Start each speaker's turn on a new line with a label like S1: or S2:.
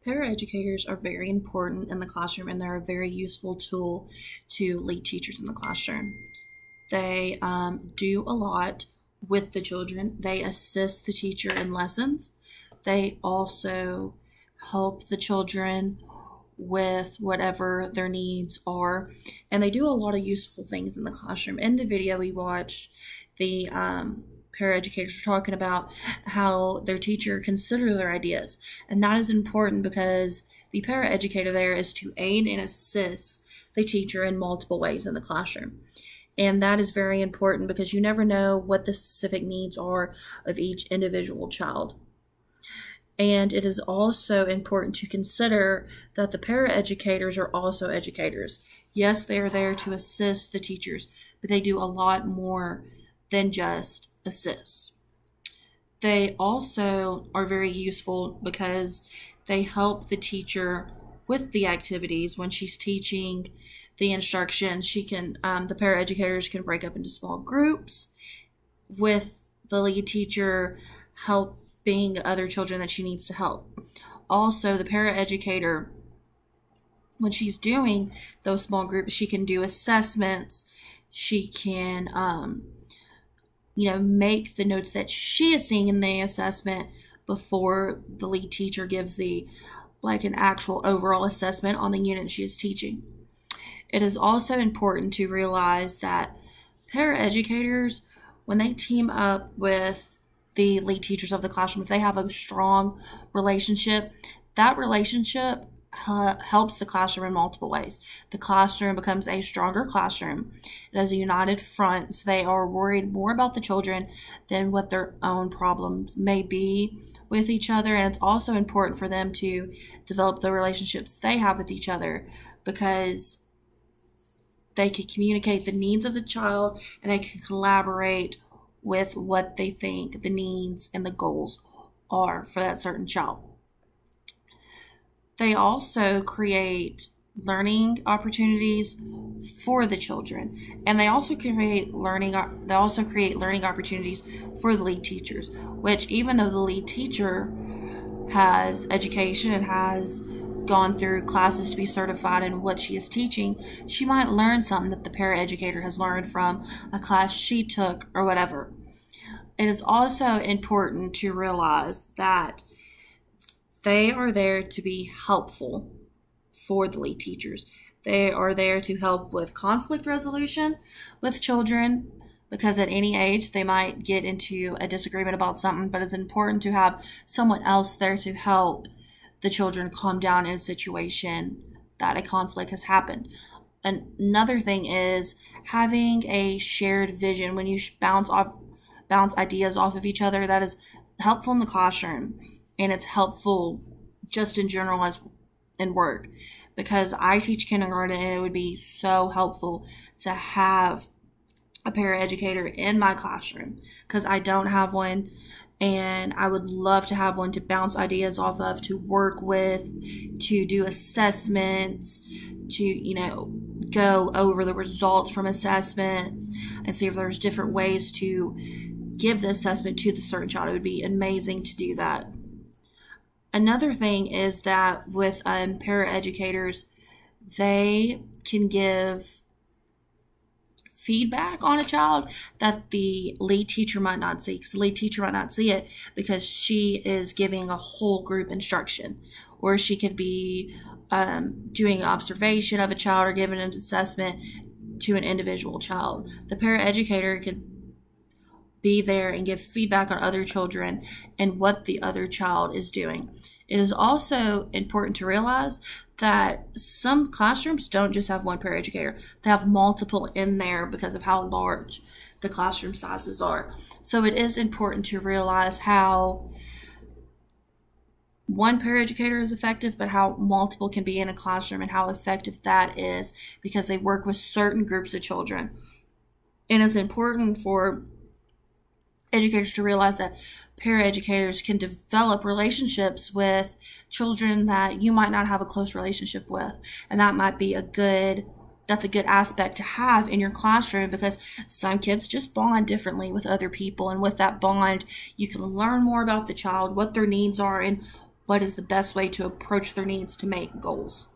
S1: Paraeducators are very important in the classroom, and they're a very useful tool to lead teachers in the classroom. They do a lot with the children. They assist the teacher in lessons. They also help the children with whatever their needs are, and they do a lot of useful things in the classroom. In the video we watched, the paraeducators were talking about how their teacher consider their ideas, and that is important because the paraeducator there is to aid and assist the teacher in multiple ways in the classroom. And that is very important because you never know what the specific needs are of each individual child. And it is also important to consider that the paraeducators are also educators. Yes, they are there to assist the teachers, but they do a lot more than just assist. They also are very useful because they help the teacher with the activities. When she's teaching the instruction, the paraeducators can break up into small groups with the lead teacher helping other children that she needs to help. Also, the paraeducator, when she's doing those small groups, she can do assessments. She can make the notes that she is seeing in the assessment before the lead teacher gives an actual overall assessment on the unit she is teaching. It is also important to realize that paraeducators, when they team up with the lead teachers of the classroom, if they have a strong relationship, that relationship helps the classroom in multiple ways. The classroom becomes a stronger classroom. It has a united front, so they are worried more about the children than what their own problems may be with each other. And it's also important for them to develop the relationships they have with each other, because they can communicate the needs of the child and they can collaborate with what they think the needs and the goals are for that certain child. They also create learning opportunities for the children, and they also create learning opportunities for the lead teachers, which, even though the lead teacher has education and has gone through classes to be certified in what she is teaching, she might learn something that the paraeducator has learned from a class she took or whatever. It is also important to realize that they are there to be helpful for the lead teachers. They are there to help with conflict resolution with children, because at any age they might get into a disagreement about something, but it's important to have someone else there to help the children calm down in a situation that a conflict has happened. Another thing is having a shared vision. When you bounce ideas off of each other, that is helpful in the classroom, and it's helpful just in general as in work, because I teach kindergarten, and it would be so helpful to have a paraeducator in my classroom, because I don't have one. And I would love to have one to bounce ideas off of, to work with, to do assessments, to, go over the results from assessments and see if there's different ways to give the assessment to the certain child. It would be amazing to do that. Another thing is that with paraeducators, they can give feedback on a child that the lead teacher might not see, because the lead teacher might not see it because she is giving a whole group instruction, or she could be doing an observation of a child or giving an assessment to an individual child. The paraeducator could be there and give feedback on other children and what the other child is doing. It is also important to realize that some classrooms don't just have one paraeducator. They have multiple in there because of how large the classroom sizes are. So it is important to realize how one paraeducator is effective, but how multiple can be in a classroom and how effective that is, because they work with certain groups of children. And it's important for educators to realize that paraeducators can develop relationships with children that you might not have a close relationship with, and that might be a good aspect to have in your classroom, because some kids just bond differently with other people, and with that bond you can learn more about the child, what their needs are, and what is the best way to approach their needs to make goals.